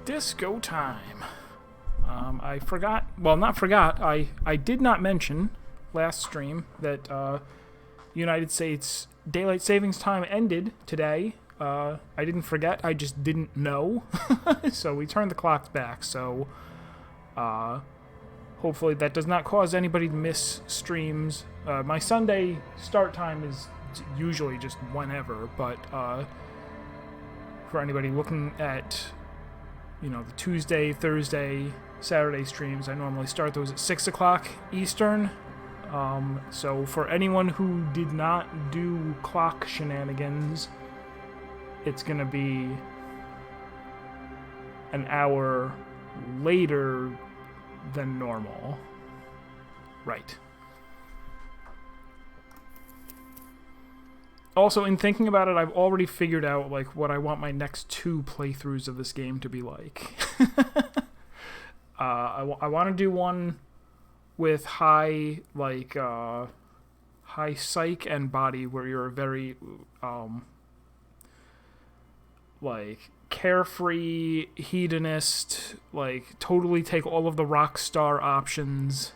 Disco time. I forgot, well, not forgot, I did not mention last stream that United States Daylight Savings Time ended today. I didn't forget, I just didn't know. So we turned the clocks back, so hopefully that does not cause anybody to miss streams. My Sunday start time is usually just whenever, but for anybody looking at, you know, the Tuesday, Thursday, Saturday streams, I normally start those at 6 o'clock Eastern. So for anyone who did not do clock shenanigans, it's going to be an hour later than normal. Right. Also, in thinking about it, I've already figured out like what I want my next 2 playthroughs of this game to be like. I want to do one with high psych and body, where you're a very like carefree hedonist, like totally take all of the rock star options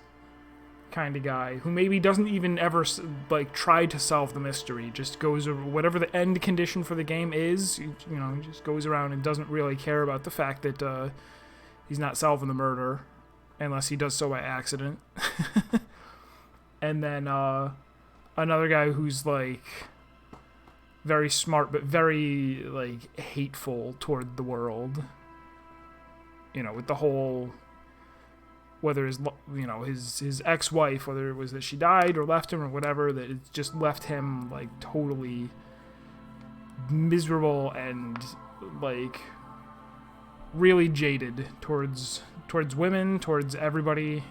kind of guy who maybe doesn't even ever like try to solve the mystery, just goes over whatever the end condition for the game is, you know, he just goes around and doesn't really care about the fact that he's not solving the murder unless he does so by accident. And then another guy who's like very smart but very like hateful toward the world, you know, with the whole, whether his, you know, his ex-wife, whether it was that she died or left him or whatever, that it just left him like totally miserable and like really jaded towards women, towards everybody,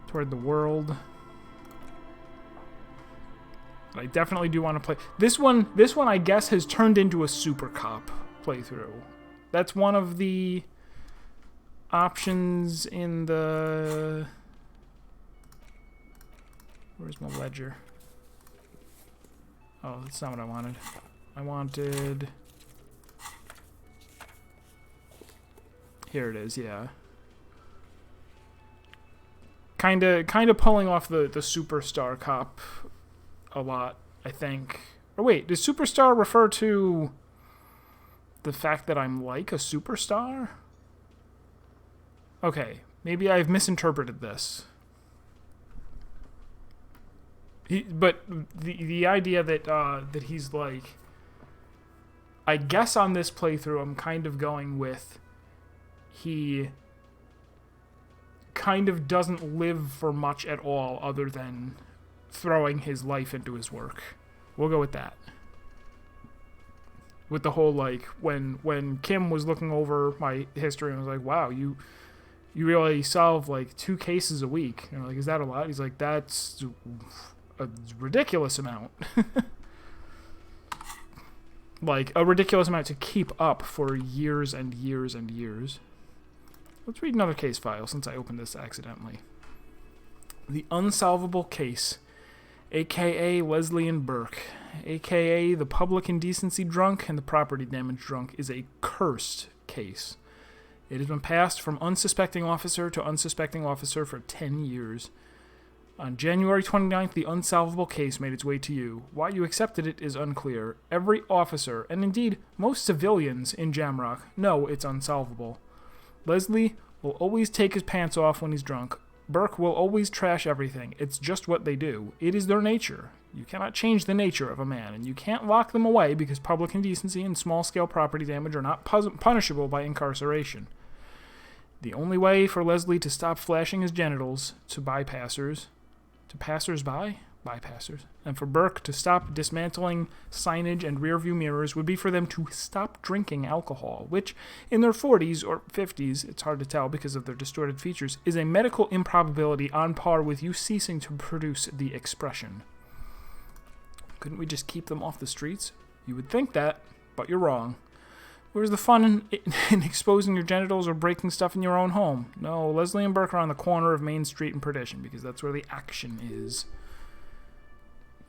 toward the world. I definitely do want to play this one. This one, I guess, has turned into a Super Cop playthrough. That's one of the options in the... Where's my ledger? Oh, that's not what I wanted. I wanted... Here it is, yeah. Kinda pulling off the Superstar Cop a lot, I think. Or wait, does Superstar refer to the fact that I'm like a superstar? Okay, maybe I've misinterpreted this. But the idea that that he's like, I guess on this playthrough I'm kind of going with, he kind of doesn't live for much at all other than throwing his life into his work. We'll go with that. With the whole, like, when Kim was looking over my history and was like, wow, you really solve, like, 2 cases a week. And I'm like, is that a lot? He's like, that's a ridiculous amount. Like, a ridiculous amount to keep up for years and years and years. Let's read another case file since I opened this accidentally. The Unsolvable Case, a.k.a. Leslie and Burke, a.k.a. the public indecency drunk and the property damage drunk, is a cursed case. It has been passed from unsuspecting officer to unsuspecting officer for 10 years. On January 29th, the unsolvable case made its way to you. Why you accepted it is unclear. Every officer, and indeed most civilians in Jamrock, know it's unsolvable. Leslie will always take his pants off when he's drunk. Burke will always trash everything. It's just what they do. It is their nature. You cannot change the nature of a man, and you can't lock them away because public indecency and small-scale property damage are not punishable by incarceration. The only way for Leslie to stop flashing his genitals to bypassers, to passers-by? Bypassers. And for Burke to stop dismantling signage and rearview mirrors would be for them to stop drinking alcohol, which, in their 40s or 50s, it's hard to tell because of their distorted features, is a medical improbability on par with you ceasing to produce the expression. Couldn't we just keep them off the streets? You would think that, but you're wrong. Where's the fun in exposing your genitals or breaking stuff in your own home? No, Leslie and Burke are on the corner of Main Street and Perdition because that's where the action is.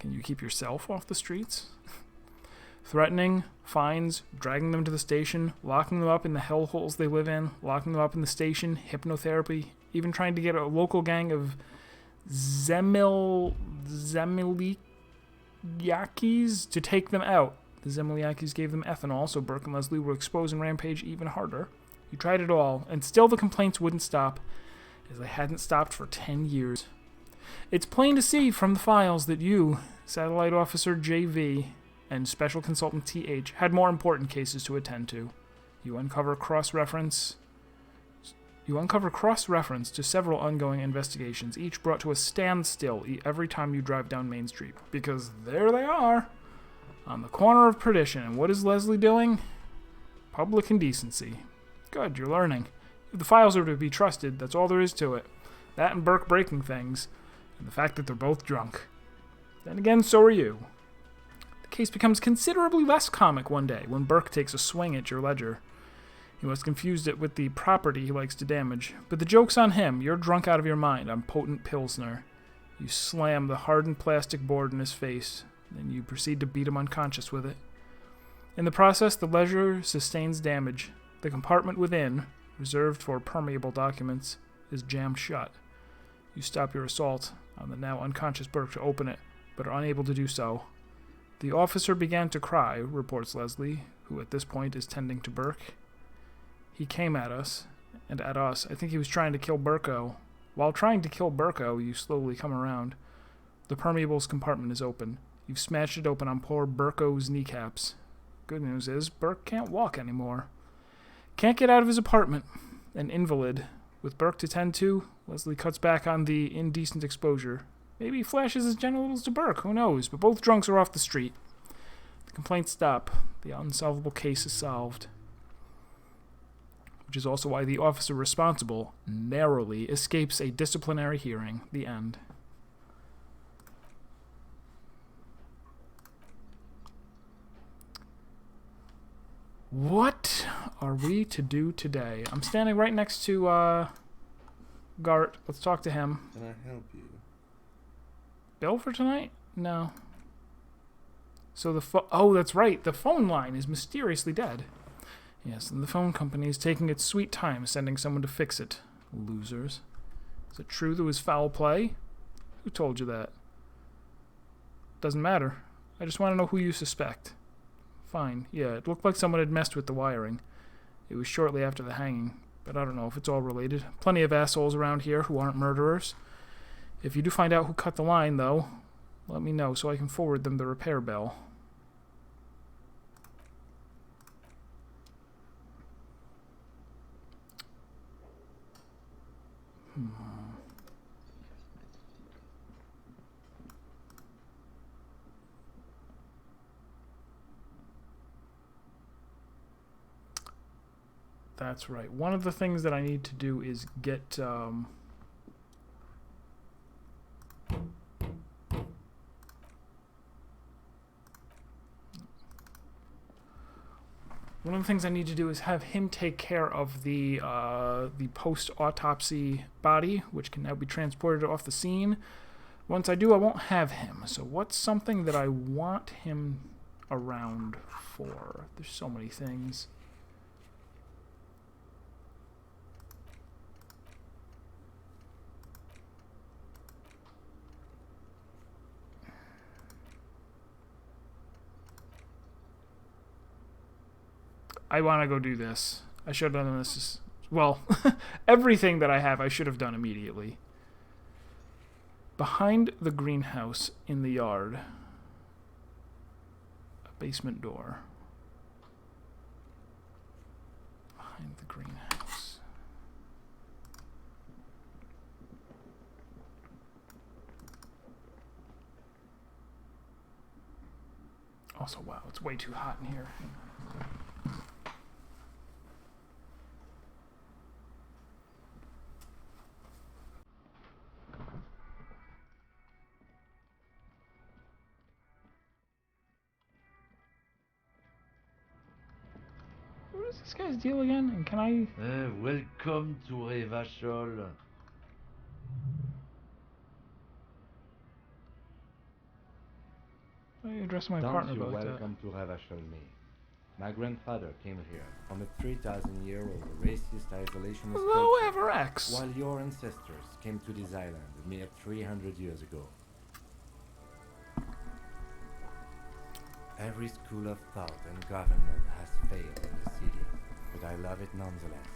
Can you keep yourself off the streets? Threatening, fines, dragging them to the station, locking them up in the hellholes they live in, locking them up in the station, hypnotherapy, even trying to get a local gang of Zemiliakis to take them out. The Zemiliakis gave them ethanol, so Burke and Leslie were exposed and Rampage even harder. You tried it all, and still the complaints wouldn't stop, as they hadn't stopped for 10 years. It's plain to see from the files that you, Satellite Officer JV, and Special Consultant TH, had more important cases to attend to. You uncover cross-reference to several ongoing investigations, each brought to a standstill every time you drive down Main Street. Because there they are, on the corner of perdition. And what is Leslie doing? Public indecency. Good, you're learning. If the files are to be trusted, that's all there is to it. That and Burke breaking things, and the fact that they're both drunk. Then again, so are you. The case becomes considerably less comic one day when Burke takes a swing at your ledger. He must confuse it with the property he likes to damage. But the joke's on him. You're drunk out of your mind on potent Pilsner. You slam the hardened plastic board in his face, then you proceed to beat him unconscious with it. In the process, the ledger sustains damage. The compartment within, reserved for permeable documents, is jammed shut. You stop your assault on the now unconscious Burke to open it, but are unable to do so. The officer began to cry, reports Leslie, who at this point is tending to Burke. He came at us, and at us. I think he was trying to kill Burko. While trying to kill Burko, you slowly come around. The permeables compartment is open. You've smashed it open on poor Burko's kneecaps. Good news is, Burke can't walk anymore. Can't get out of his apartment. An invalid. With Burke to tend to, Leslie cuts back on the indecent exposure. Maybe he flashes his genitals to Burke, who knows, but both drunks are off the street. The complaints stop. The unsolvable case is solved. Which is also why the officer responsible narrowly escapes a disciplinary hearing. The end. What are we to do today? I'm standing right next to Gart. Let's talk to him. Can I help you? Bill for tonight? No. So oh, that's right. The phone line is mysteriously dead. Yes, and the phone company is taking its sweet time sending someone to fix it. Losers. Is it true there was foul play? Who told you that? Doesn't matter. I just want to know who you suspect. Fine. Yeah, it looked like someone had messed with the wiring. It was shortly after the hanging, but I don't know if it's all related. Plenty of assholes around here who aren't murderers. If you do find out who cut the line, though, let me know so I can forward them the repair bill. That's right. One of the things that I need to do is get one of the things I need to do is have him take care of the post-autopsy body, which can now be transported off the scene. Once I do, I won't have him. So what's something that I want him around for? There's so many things. I want to go do this. I should have done this. Well, everything that I have I should have done immediately. Behind the greenhouse in the yard. A basement door. Behind the greenhouse. Also, wow, it's way too hot in here. What is this guy's deal again? And can I... Welcome to Revachol. You're addressing my Don't partner you about that. welcome to Ravachol me. My grandfather came here from a 3,000-year-old racist isolationist Hello, culture, Everex. while your ancestors came to this island a mere 300 years ago. Every school of thought and government has failed in the city, but I love it nonetheless.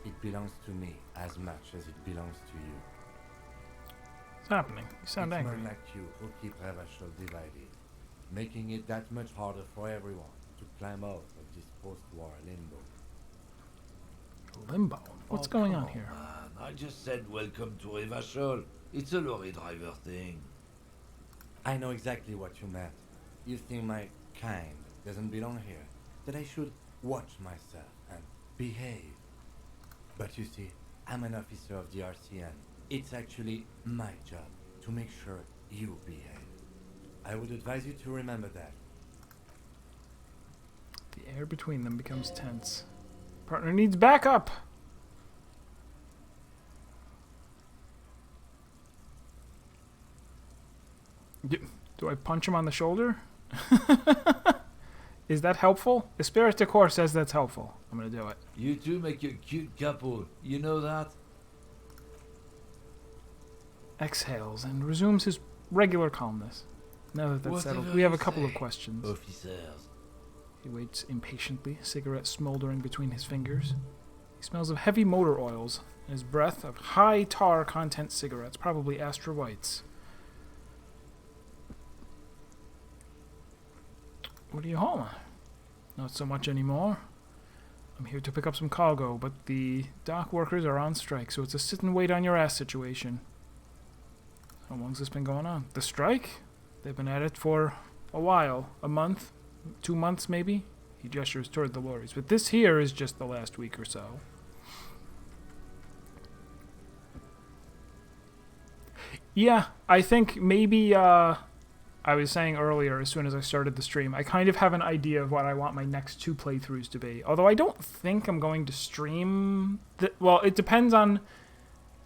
It belongs to me as much as it belongs to you. What's happening? You sound It's angry. men like you who keep Ravachol divided, making it that much harder for everyone to climb out of this post-war limbo. Limbo? What's Oh, going come on here? Man. I just said welcome to Evashol. It's a lorry driver thing. I know exactly what you meant. You think my kind doesn't belong here, that I should watch myself and behave. But you see, I'm an officer of the RCN. It's actually my job to make sure you behave. I would advise you to remember that. The air between them becomes tense. Partner needs backup! Do I punch him on the shoulder? Is that helpful? Espiritu de Corps says that's helpful. I'm gonna do it. You two make a cute couple. You know that? Exhales and resumes his regular calmness. Now that that's settled, Whatever we have a you couple of say, questions. Officers. He waits impatiently, cigarette smoldering between his fingers. He smells of heavy motor oils, and his breath of high tar content cigarettes, probably Astra Whites. What are you hauling? Not so much anymore. I'm here to pick up some cargo, but the dock workers are on strike, so it's a sit and wait on your ass situation. How long's this been going on? The strike? They've been at it for a while. A month? 2 months, maybe? He gestures toward the lorries. But this here is just the last week or so. Yeah, I think maybe, I was saying earlier, as soon as I started the stream, I kind of have an idea of what I want my next 2 playthroughs to be. Although I don't think I'm going to stream... well, it depends on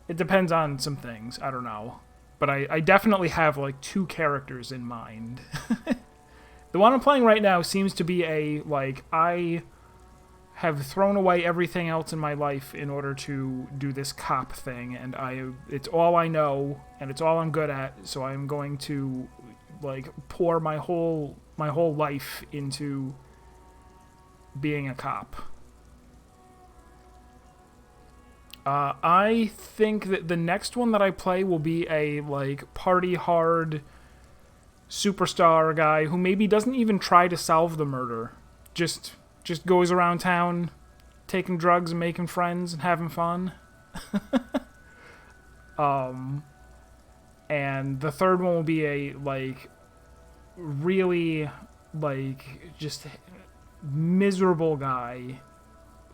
some things. I don't know. But I definitely have, like, 2 characters in mind. The one I'm playing right now seems to be a, like, I have thrown away everything else in my life in order to do this cop thing, and it's all I know, and it's all I'm good at, so I'm going to, like, pour my whole life into being a cop. I think that the next one that I play will be a, like, party hard superstar guy who maybe doesn't even try to solve the murder. Just goes around town taking drugs and making friends and having fun. And the third one will be a, like, really, like, just miserable guy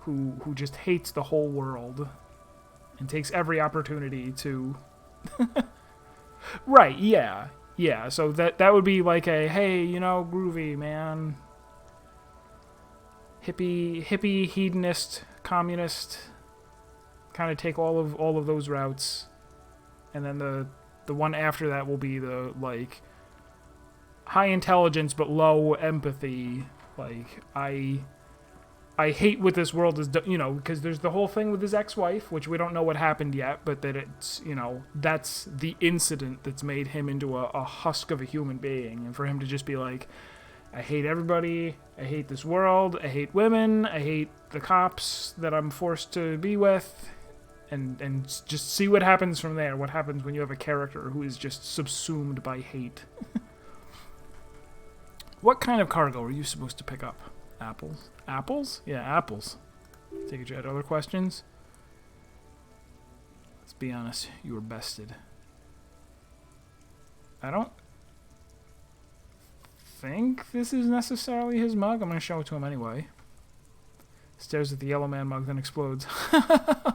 who just hates the whole world and takes every opportunity to... Right, yeah. Yeah, so that would be like a, hey, you know, groovy, man. Hippie, hedonist, communist. Kind of take all of those routes. And then the one after that will be the, like, high intelligence but low empathy. Like, I hate what this world is, you know, because there's the whole thing with his ex-wife, which we don't know what happened yet, but that it's, you know, that's the incident that's made him into a husk of a human being. And for him to just be like, I hate everybody, I hate this world, I hate women, I hate the cops that I'm forced to be with, and just see what happens from there. What happens when you have a character who is just subsumed by hate. What kind of cargo are you supposed to pick up? Apples? Apples? Yeah, apples. Take it you had other questions? Let's be honest, you were bested. I don't think this is necessarily his mug. I'm going to show it to him anyway. Stares at the yellow man mug, then explodes.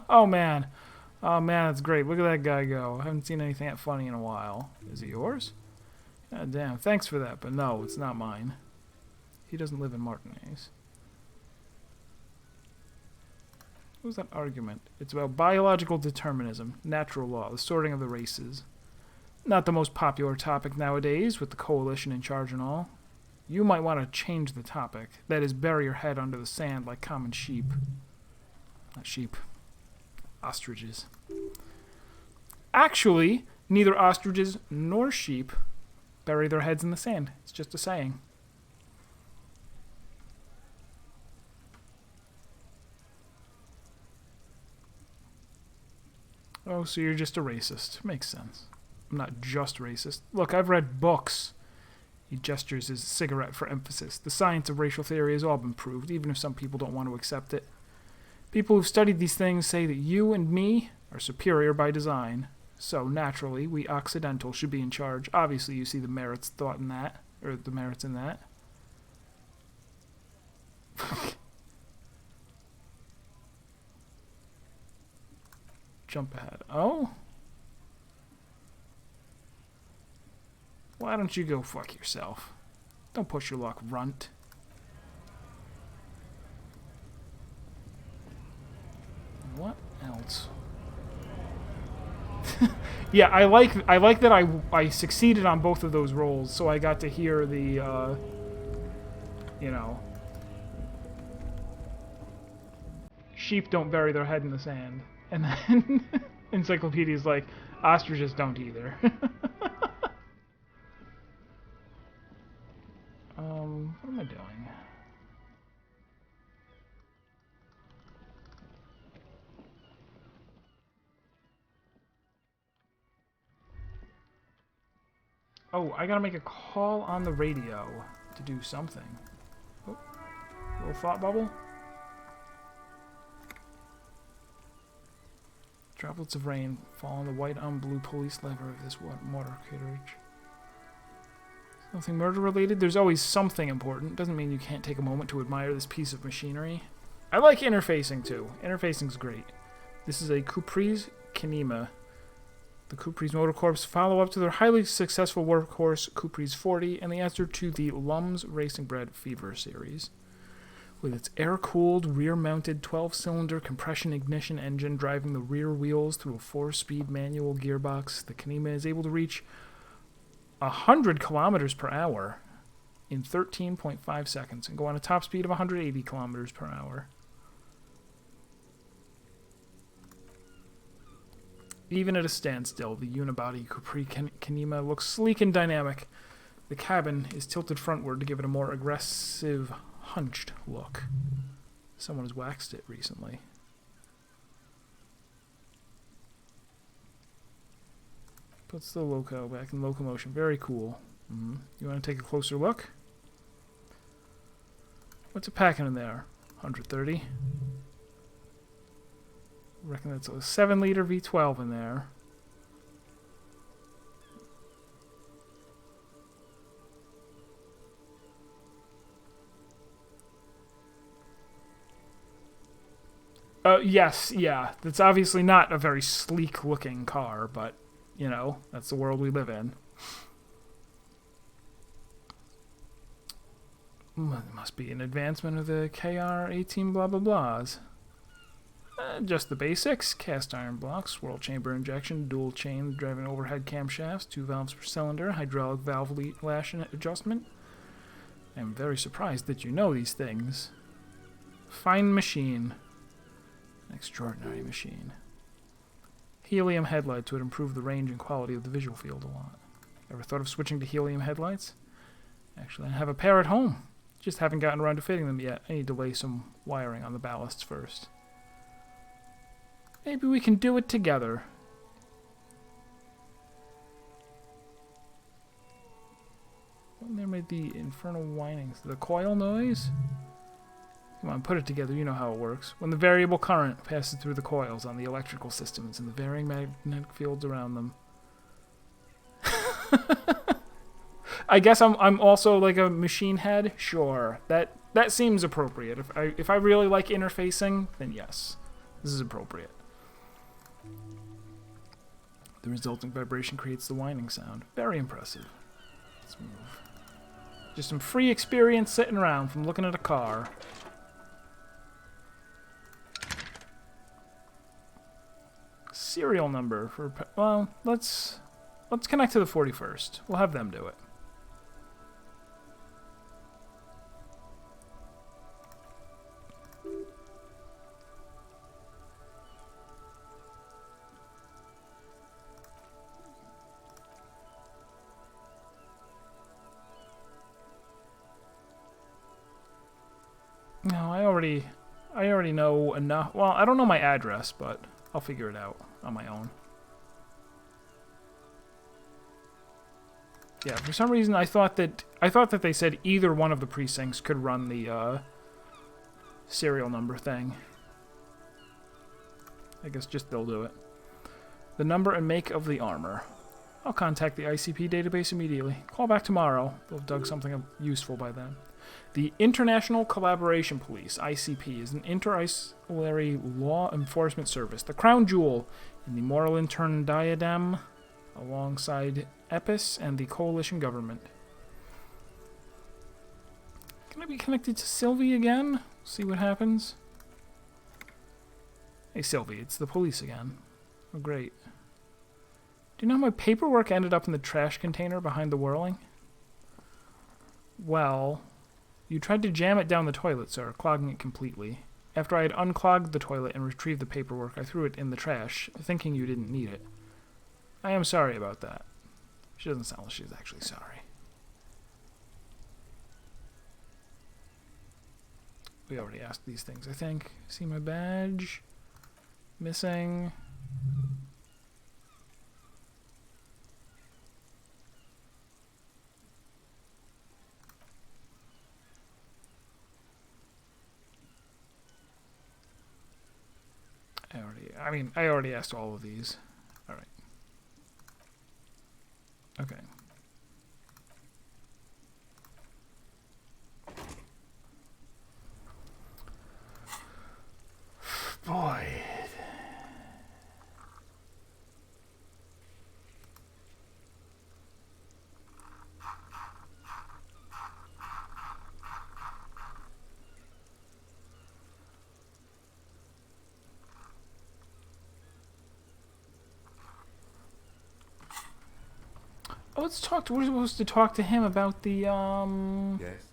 Oh, man. Oh, man, that's great. Look at that guy go. I haven't seen anything that funny in a while. Is it yours? God damn. Thanks for that, but no, it's not mine. He doesn't live in Martinez. What was that argument? It's about biological determinism, natural law, the sorting of the races. Not the most popular topic nowadays, with the coalition in charge and all. You might want to change the topic. That is, bury your head under the sand like common sheep. Not sheep. Ostriches. Actually, neither ostriches nor sheep bury their heads in the sand. It's just a saying. Oh, so you're just a racist. Makes sense. I'm not just racist. Look, I've read books. He gestures his cigarette for emphasis. The science of racial theory has all been proved, even if some people don't want to accept it. People who've studied these things say that you and me are superior by design. So, naturally, we Occidentals should be in charge. Obviously, you see the merits thought in that. Or the merits in that. Jump ahead. Oh? Why don't you go fuck yourself? Don't push your luck, runt. What else? Yeah, I like that I succeeded on both of those rolls, so I got to hear the you know, sheep don't bury their head in the sand. And then Encyclopedia's like, ostriches don't either. What am I doing? Oh, I gotta make a call on the radio to do something. Oh, little thought bubble. Droplets of rain fall on the white on blue police lever of this motor carriage. Something murder related? There's always something important. Doesn't mean you can't take a moment to admire this piece of machinery. I like interfacing too. Interfacing's great. This is a Capri's Kinema. The Capri's Motor Corps follow up to their highly successful workhorse Capri's 40 and the answer to the Lums Racing Bred Fever series. With its air-cooled, rear-mounted 12-cylinder compression ignition engine driving the rear wheels through a 4-speed manual gearbox, the Kinema is able to reach 100 kilometers per hour in 13.5 seconds and go on a top speed of 180 kilometers per hour. Even at a standstill, the unibody Capri Kinema looks sleek and dynamic. The cabin is tilted frontward to give it a more aggressive, hunched look. Someone has waxed it recently. Puts the loco back in locomotion. Very cool. You want to take a closer look? What's it packing in there? 130. Reckon that's a 7-liter V12 in there. Yes, yeah. That's obviously not a very sleek-looking car, but, you know, that's the world we live in. It must be an advancement of the KR-18 blah blah blahs. Just the basics. Cast iron blocks, swirl chamber injection, dual chain driving overhead camshafts, 2 valves per cylinder, hydraulic valve lash adjustment. I'm very surprised that you know these things. Fine machine. An extraordinary machine. Helium headlights would improve the range and quality of the visual field a lot. Ever thought of switching to helium headlights? Actually, I have a pair at home. Just haven't gotten around to fitting them yet. I need to lay some wiring on the ballasts first. Maybe we can do it together. What there made the infernal whinings? The coil noise? Come on, put it together. You know how it works. When the variable current passes through the coils on the electrical systems and the varying magnetic fields around them. I guess I'm also like a machine head. Sure, that seems appropriate. If I really like interfacing, then yes, this is appropriate. The resulting vibration creates the whining sound. Very impressive. Let's move. Just some free experience sitting around from looking at a car. Serial number for... Well, let's connect to the 41st. We'll have them do it. No, I already know enough. Well, I don't know my address, but I'll figure it out on my own. Yeah, for some reason I thought that they said either one of the precincts could run the serial number thing. I guess just they'll do it. The number and make of the armor. I'll contact the ICP database immediately. Call back tomorrow. They'll have dug something useful by then. The International Collaboration Police, ICP, is an interinsular law enforcement service. The crown jewel in the moral intern diadem alongside EPIS and the coalition government. Can I be connected to Sylvie again? See what happens. Hey Sylvie, it's the police again. Oh great. Do you know how my paperwork ended up in the trash container behind the whirling? Well, you tried to jam it down the toilet, sir, clogging it completely. After I had unclogged the toilet and retrieved the paperwork, I threw it in the trash, thinking you didn't need it. I am sorry about that. She doesn't sound like she's actually sorry. We already asked these things, I think. See my badge? Missing. I already asked all of these. Alright. Okay. Boy. Oh, let's talk to... We're supposed to talk to him about the, Yes.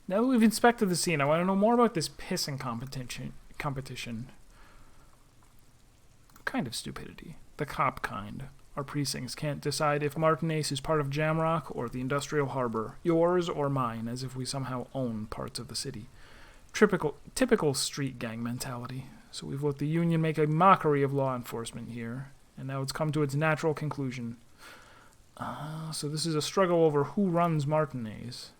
Now that we've inspected the scene, I want to know more about this pissing competition. What kind of stupidity? The cop kind. Our precincts can't decide if Martinaise is part of Jamrock or the Industrial Harbor, yours or mine, as if we somehow own parts of the city. Typical street gang mentality. So we've let the Union make a mockery of law enforcement here, and now it's come to its natural conclusion. So this is a struggle over who runs Martinaise.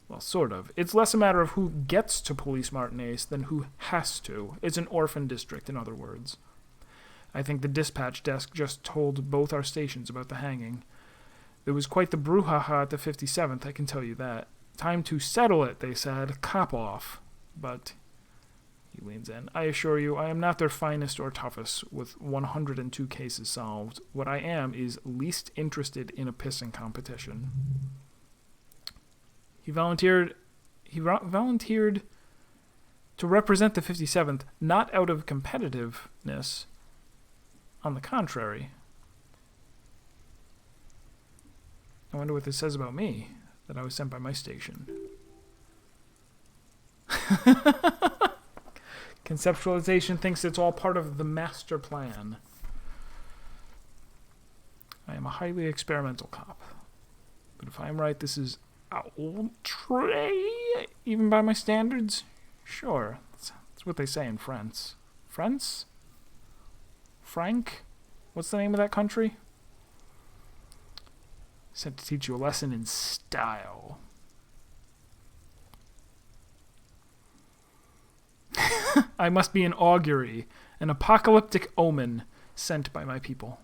Well, sort of. It's less a matter of who gets to police Martinaise than who has to. It's an orphan district, in other words. I think the dispatch desk just told both our stations about the hanging. There was quite the brouhaha at the 57th, I can tell you that. Time to settle it, they said. Cop off. But, he leans in, I assure you, I am not their finest or toughest with 102 cases solved. What I am is least interested in a pissing competition. He volunteered to represent the 57th, not out of competitiveness. On the contrary. I wonder what this says about me, that I was sent by my station. Conceptualization thinks it's all part of the master plan. I am a highly experimental cop. But if I'm right, this is outre, even by my standards? Sure, that's what they say in France. France? Frank? What's the name of that country? Sent to teach you a lesson in style. I must be an augury, an apocalyptic omen sent by my people.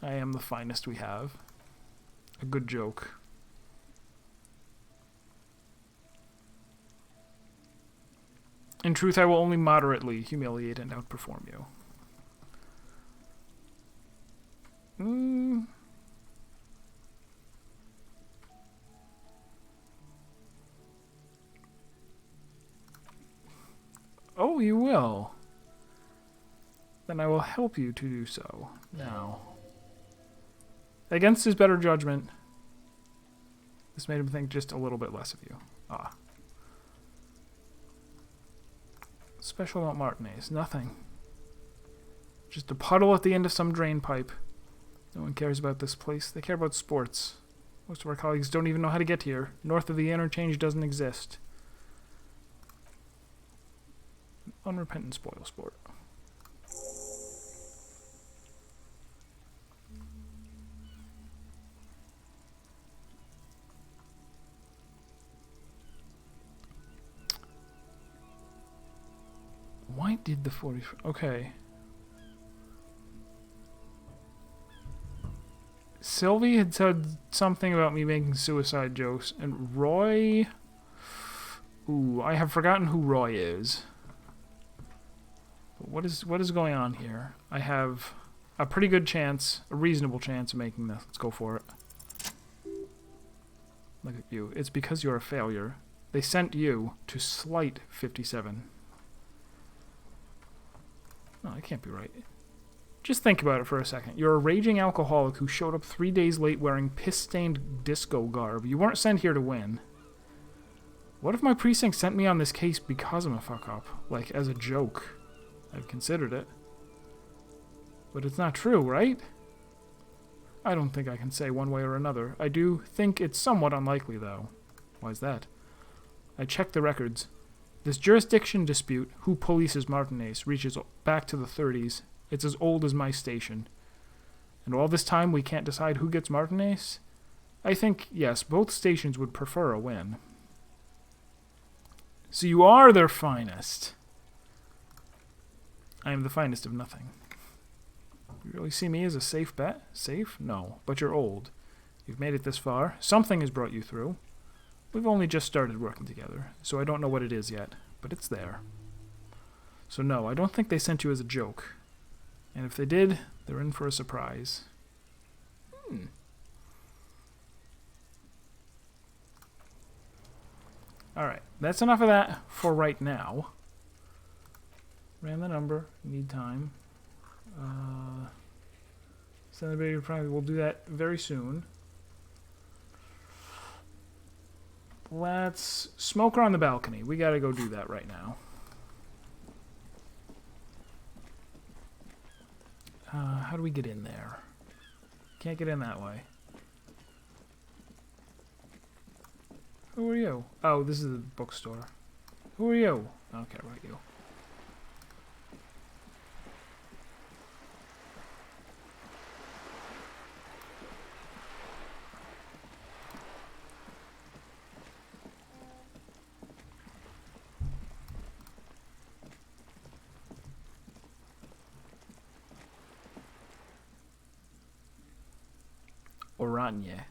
I am the finest we have. A good joke. In truth, I will only moderately humiliate and outperform you. Oh, you will. Then I will help you to do so. Now. Against his better judgment, This made him think just a little bit less of you. Ah. Special about Martinez. Nothing. Just a puddle at the end of some drain pipe. No one cares about this place. They care about sports. Most of our colleagues don't even know how to get here. North of the interchange doesn't exist. Unrepentant spoil sport. Why did the 40... Okay. Sylvie had said something about me making suicide jokes, and Roy... Ooh, I have forgotten who Roy is. But what is going on here? I have a pretty good chance, a reasonable chance of making this. Let's go for it. Look at you. It's because you're a failure. They sent you to Slight 57. No, that can't be right. Just think about it for a second. You're a raging alcoholic who showed up 3 days late wearing piss-stained disco garb. You weren't sent here to win. What if my precinct sent me on this case because I'm a fuck-up? Like, as a joke. I've considered it. But it's not true, right? I don't think I can say one way or another. I do think it's somewhat unlikely, though. Why is that? I checked the records. This jurisdiction dispute, who polices Martinez, reaches back to the 30s. It's as old as my station. And all this time we can't decide who gets Martinez? I think, yes, both stations would prefer a win. So you are their finest. I am the finest of nothing. You really see me as a safe bet? Safe? No, but you're old. You've made it this far. Something has brought you through. We've only just started working together, so I don't know what it is yet, but it's there. So no, I don't think they sent you as a joke. And if they did, they're in for a surprise. Alright, that's enough of that for right now. Ran the number, need time. Send the baby probably we'll do that very soon. Let's smoke her on the balcony. We gotta go do that right now. How do we get in there? Can't get in that way. Who are you? Oh, this is the bookstore. Who are you? I don't care about you. Oranje.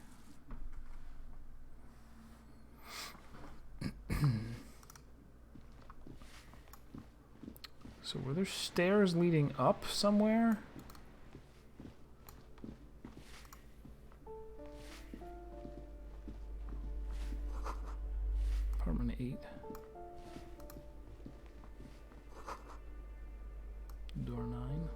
So were there stairs leading up somewhere? Apartment 8. Door 9.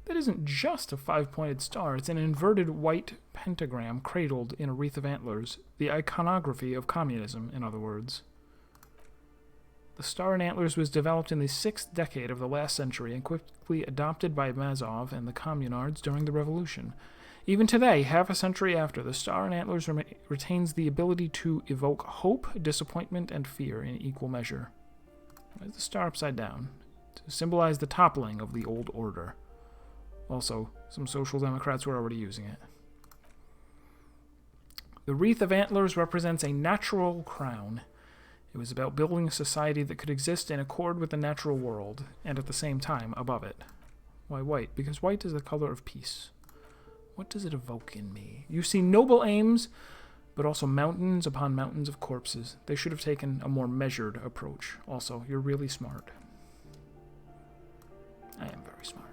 That isn't just a 5-pointed star, it's an inverted white pentagram cradled in a wreath of antlers. The iconography of communism, in other words. The star and antlers was developed in the 6th decade of the last century and quickly adopted by Mazov and the communards during the revolution. Even today, half a century after, the star and antlers retains the ability to evoke hope, disappointment, and fear in equal measure. Why is the star upside down? To symbolize the toppling of the old order. Also, some social democrats were already using it. The wreath of antlers represents a natural crown. It was about building a society that could exist in accord with the natural world, and at the same time above it. Why white? Because white is the color of peace. What does it evoke in me? You see noble aims, but also mountains upon mountains of corpses. They should have taken a more measured approach. Also, you're really smart. I am very smart.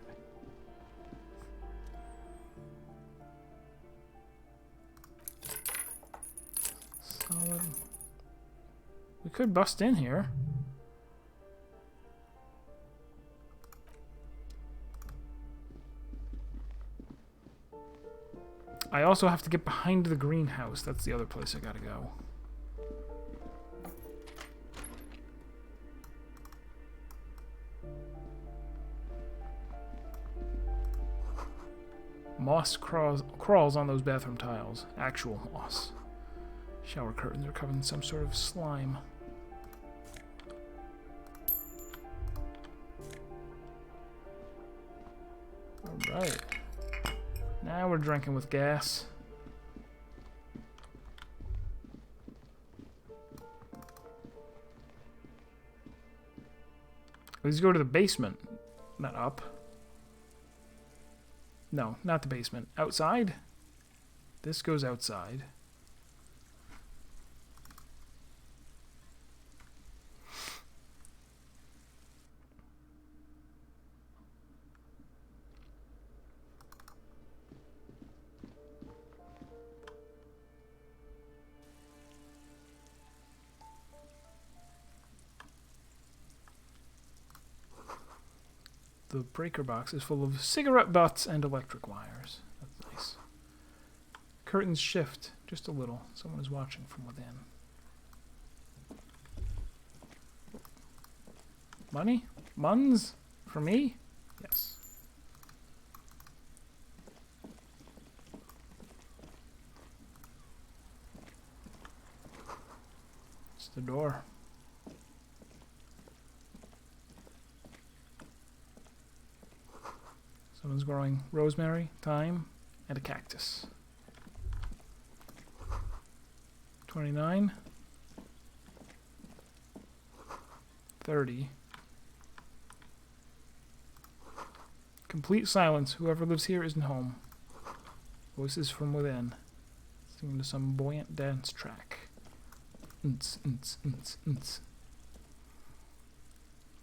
Solid. We could bust in here. I also have to get behind the greenhouse. That's the other place I gotta go. Moss crawls on those bathroom tiles. Actual moss. Shower curtains are covered in some sort of slime. Alright. Now we're drinking with gas. Let's go to the basement. Not up. No, not the basement. Outside? This goes outside. The breaker box is full of cigarette butts and electric wires. That's nice. Curtains shift just a little. Someone is watching from within. Money? Muns? For me? Yes. It's the door. Someone's growing rosemary, thyme, and a cactus. 29. 30. Complete silence. Whoever lives here isn't home. Voices from within. Singing to some buoyant dance track.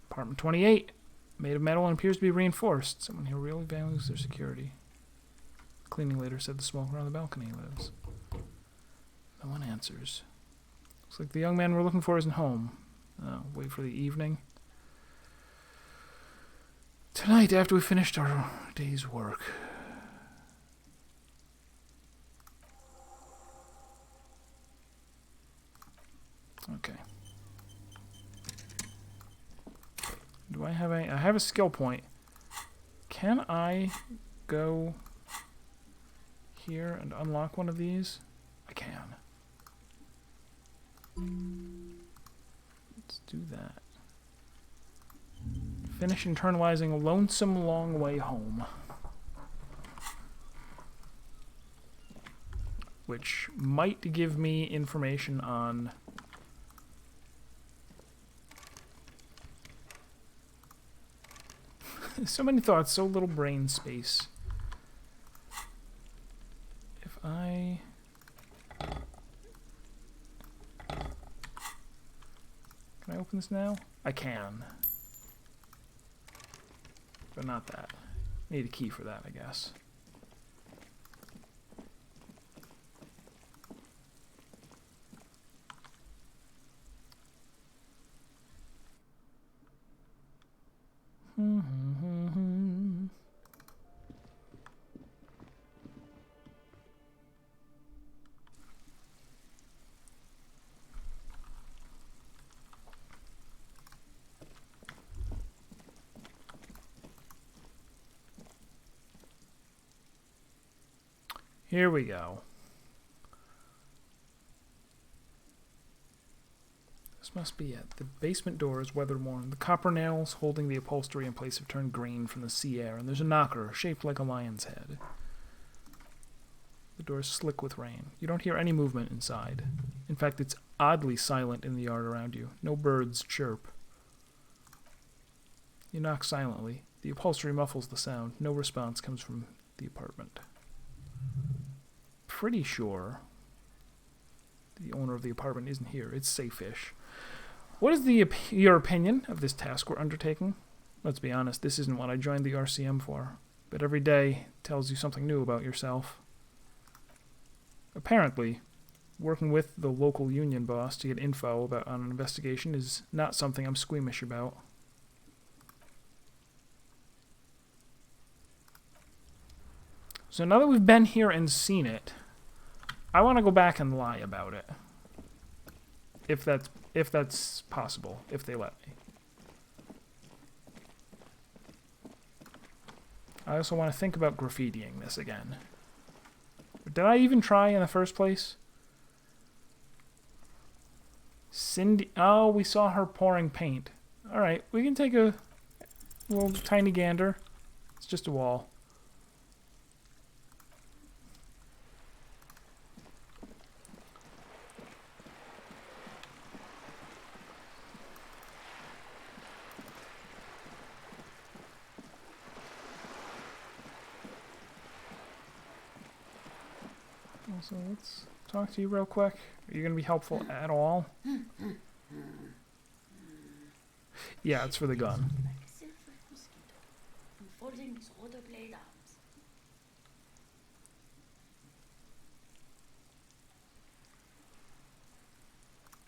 Apartment 28. Made of metal and appears to be reinforced. Someone here really values their security. Cleaning later said the smoke around the balcony lives. No one answers. Looks like the young man we're looking for isn't home. Wait for the evening. Tonight, after we finished our day's work. Okay. Do I have a... I have a skill point. Can I go here and unlock one of these? I can. Let's do that. Finish internalizing a lonesome long way home. Which might give me information on... So many thoughts, so little brain space. If I... Can I open this now? I can. But not that. Need a key for that, I guess. Here we go. This must be it. The basement door is weather-worn. The copper nails holding the upholstery in place have turned green from the sea air, and there's a knocker shaped like a lion's head. The door is slick with rain. You don't hear any movement inside. In fact, it's oddly silent in the yard around you. No birds chirp. You knock silently. The upholstery muffles the sound. No response comes from the apartment. Pretty sure the owner of the apartment isn't here. It's safe-ish. What is your opinion of this task we're undertaking? Let's be honest, this isn't what I joined the RCM for. But every day tells you something new about yourself. Apparently, working with the local union boss to get info on an investigation is not something I'm squeamish about. So now that we've been here and seen it, I want to go back and lie about it. If that's possible, if they let me. I also want to think about graffitiing this again. Did I even try in the first place? Cindy... Oh, we saw her pouring paint. Alright, we can take a little tiny gander. It's just a wall. So let's talk to you real quick. Are you going to be helpful at all? Yeah, it's for the gun.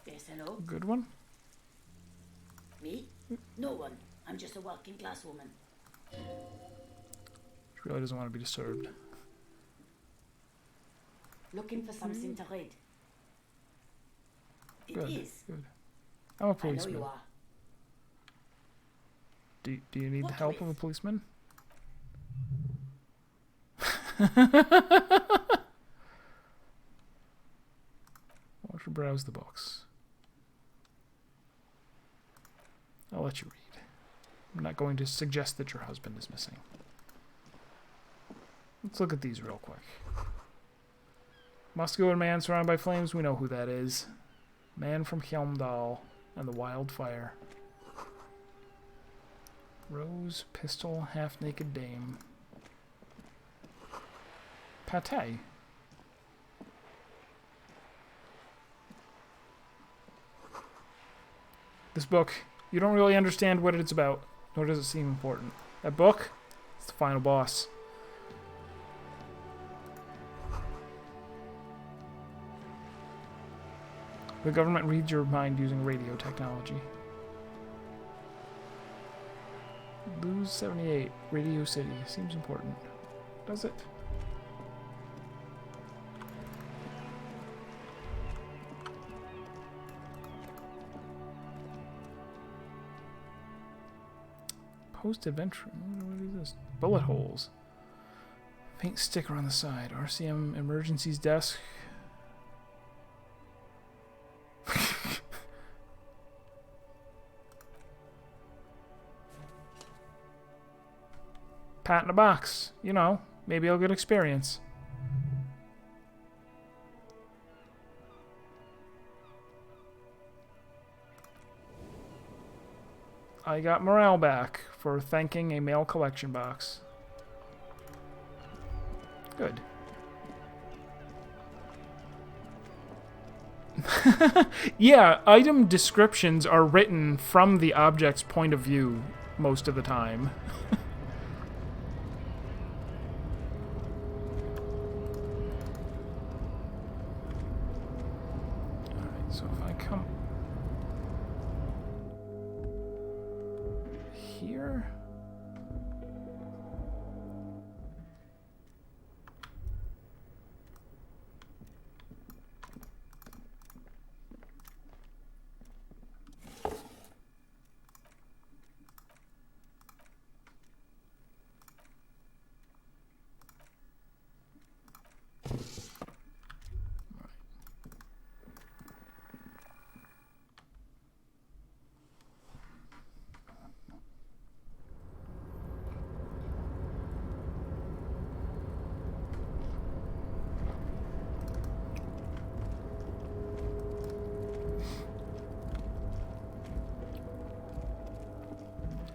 Yes, hello? Good one? Me? No one. I'm just a working class woman. She really doesn't want to be disturbed. Looking for something to read. Good, It is. good. I'm a I know policeman. you are. Do you need the What help of a with? policeman? Why don't you browse the books? I'll let you read. I'm not going to suggest that your husband is missing. Let's look at these real quick. Muscular man surrounded by flames. We know who that is. Man from Helmdall and the Wildfire. Rose, pistol, half-naked dame. Pate. This book, you don't really understand what it's about, nor does it seem important. That book, it's the final boss. The government reads your mind using radio technology. Lose 78, Radio City. Seems important. Does it? Post-adventure. What is this? Bullet holes. Faint sticker on the side. RCM Emergencies Desk. Pat in a box. You know, maybe I'll get experience. I got morale back for thanking a mail collection box. Good. Yeah, item descriptions are written from the object's point of view most of the time. Alright, so if I come here.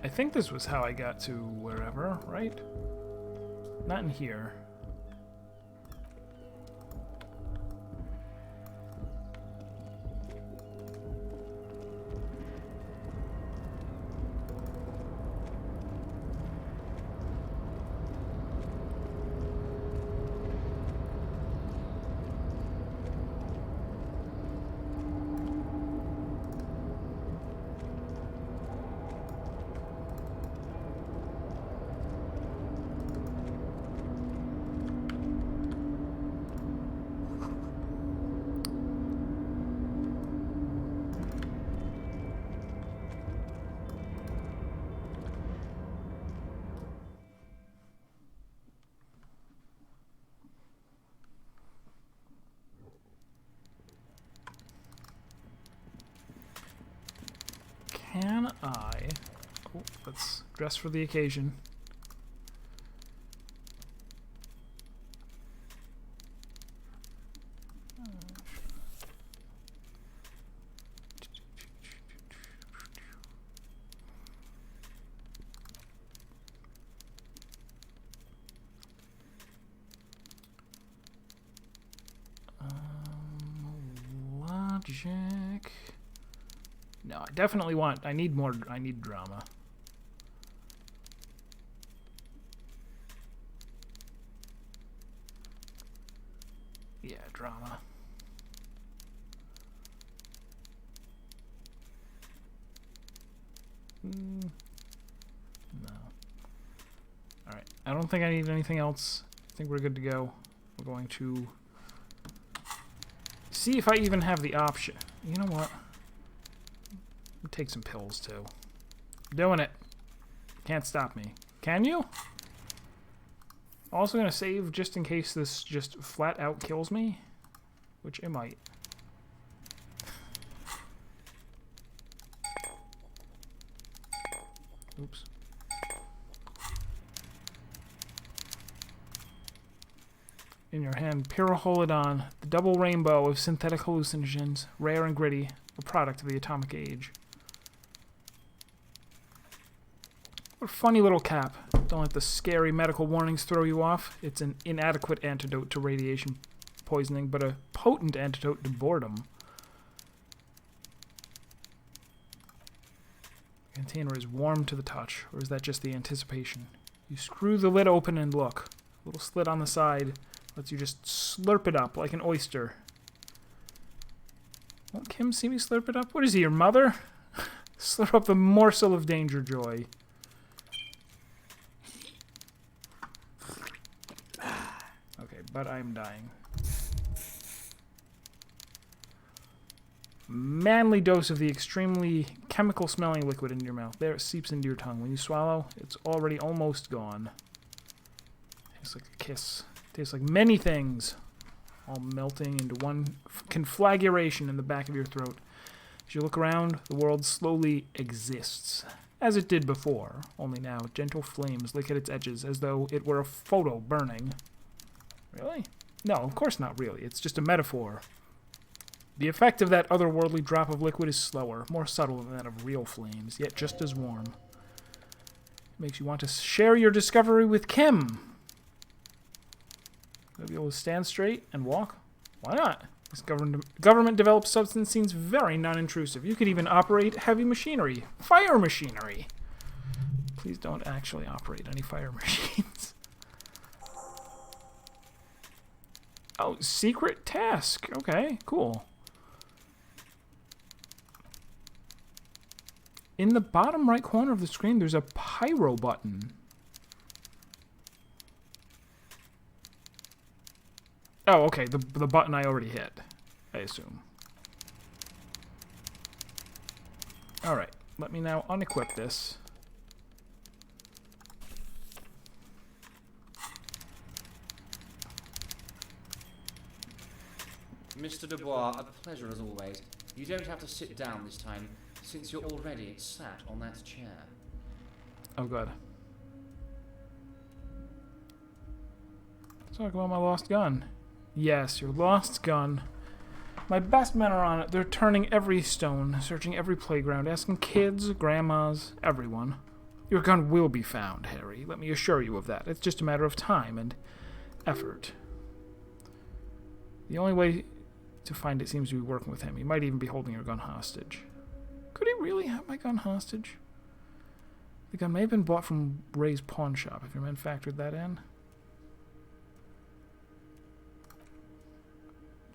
I think this was how I got to wherever, right? Not in here. Oh, let's dress for the occasion. Logic. No, I definitely want. I need more. I need drama. Yeah, drama. No. Alright. I don't think I need anything else. I think we're good to go. We're going to see if I even have the option. You know what? I'll take some pills too. Doing it. Can't stop me. Can you? Also gonna save just in case this just flat out kills me. Which it might. Oops. In your hand, Pyroholidon, the double rainbow of synthetic hallucinogens, rare and gritty, a product of the atomic age. What a funny little cap. Don't let the scary medical warnings throw you off. It's an inadequate antidote to radiation poisoning, but a potent antidote to boredom. The container is warm to the touch, or is that just the anticipation? You screw the lid open and look. A little slit on the side lets you just slurp it up like an oyster. Won't Kim see me slurp it up? What is he, your mother? Slurp up the morsel of danger joy. Okay, but I'm dying. Manly dose of the extremely chemical-smelling liquid in your mouth. There, it seeps into your tongue. When you swallow, it's already almost gone. Tastes like a kiss. Tastes like many things, all melting into one conflagration in the back of your throat. As you look around, the world slowly exists, as it did before, only now gentle flames lick at its edges as though it were a photo burning. Really? No, of course not really. It's just a metaphor. The effect of that otherworldly drop of liquid is slower, more subtle than that of real flames, yet just as warm. It makes you want to share your discovery with Kim. You'll be able to stand straight and walk? Why not? This government-developed substance seems very non-intrusive. You could even operate heavy machinery. Fire machinery! Please don't actually operate any fire machines. Oh, secret task. Okay, cool. In the bottom right corner of the screen, there's a pyro button. Oh, okay, the button I already hit, I assume. Alright, let me now unequip this. Mr. Dubois, a pleasure as always. You don't have to sit down this time, since you're already sat on that chair. Oh, God. Let's talk about my lost gun. Yes, your lost gun. My best men are on it. They're turning every stone, searching every playground, asking kids, grandmas, everyone. Your gun will be found, Harry. Let me assure you of that. It's just a matter of time and effort. The only way to find it seems to be working with him. He might even be holding your gun hostage. Could he really have my gun hostage? The gun may have been bought from Ray's pawn shop. Have your men factored that in?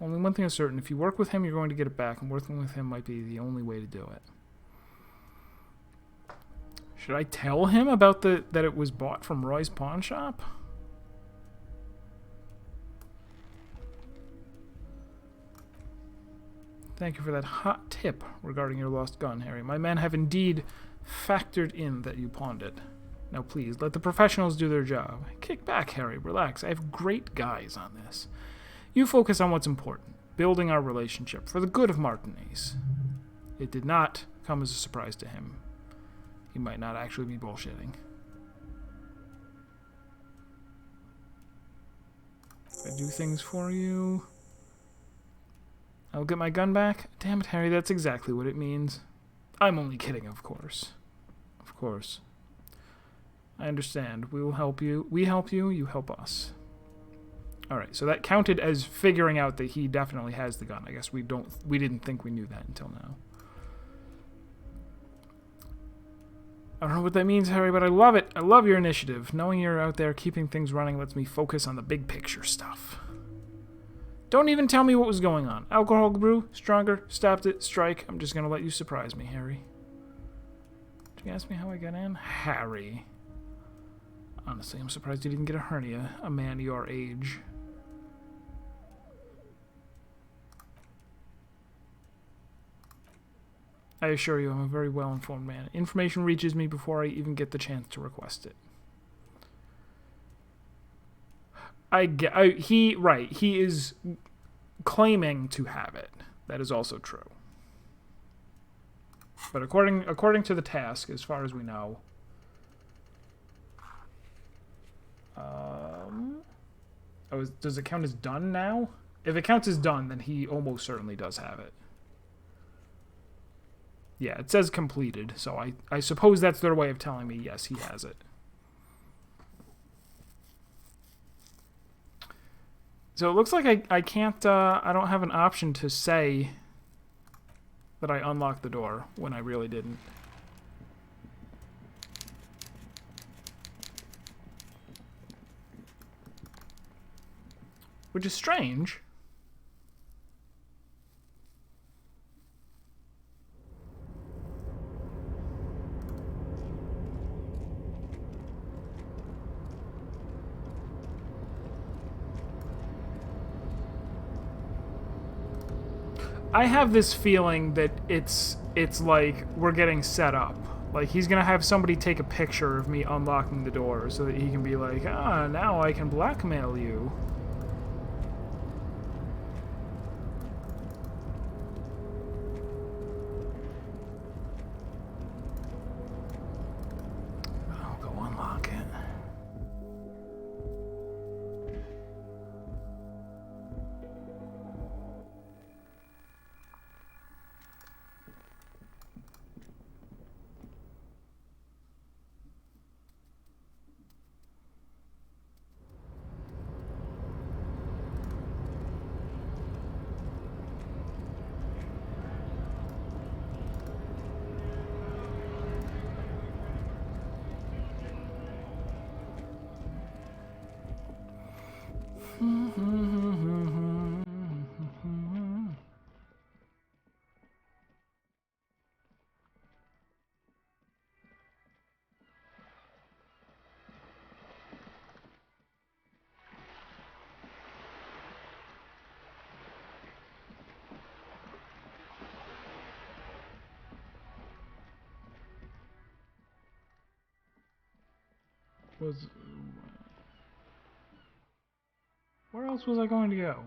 Only one thing is certain. If you work with him, you're going to get it back, and working with him might be the only way to do it. Should I tell him about that it was bought from Roy's pawn shop? Thank you for that hot tip regarding your lost gun, Harry. My men have indeed factored in that you pawned it. Now please, let the professionals do their job. Kick back, Harry. Relax. I have great guys on this. You focus on what's important, building our relationship for the good of Martinez. It did not come as a surprise to him. He might not actually be bullshitting. If I do things for you, I'll get my gun back. Damn it, Harry, that's exactly what it means. I'm only kidding, of course. Of course. I understand. We will help you. We help you, you help us. Alright, so that counted as figuring out that he definitely has the gun. I guess we didn't think we knew that until now. I don't know what that means, Harry, but I love it. I love your initiative. Knowing you're out there keeping things running lets me focus on the big picture stuff. Don't even tell me what was going on. Alcohol brew, stronger, stopped it, strike. I'm just gonna let you surprise me, Harry. Did you ask me how I got in? Harry. Honestly, I'm surprised you didn't get a hernia, a man your age. I assure you, I'm a very well-informed man. Information reaches me before I even get the chance to request it. He is claiming to have it. That is also true. But according to the task, as far as we know, does it count as done now? If it counts as done, then he almost certainly does have it. Yeah, it says completed, so I suppose that's their way of telling me, yes, he has it. So it looks like I can't, I don't have an option to say that I unlocked the door when I really didn't. Which is strange. I have this feeling that it's like we're getting set up. Like he's gonna have somebody take a picture of me unlocking the door so that he can be like, ah, now I can blackmail you. I'll go unlock it. Where else was I going to go?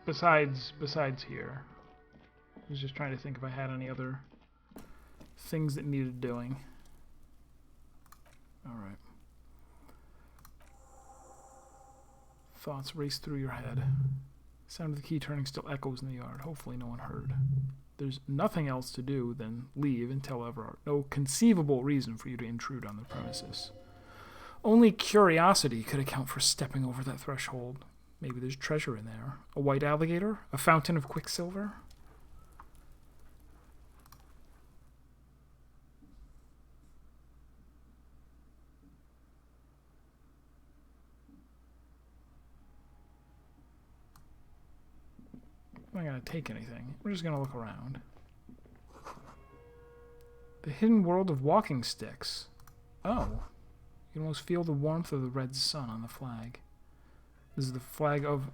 Besides here. I was just trying to think if I had any other things that needed doing. Alright. Thoughts race through your head. Sound of the key turning still echoes in the yard. Hopefully no one heard. There's nothing else to do than leave and tell Everard. No conceivable reason for you to intrude on the premises. Only curiosity could account for stepping over that threshold. Maybe there's treasure in there. A white alligator? A fountain of quicksilver? I'm not going to take anything. We're just going to look around. The hidden world of walking sticks. Oh. You can almost feel the warmth of the red sun on the flag. This is the flag of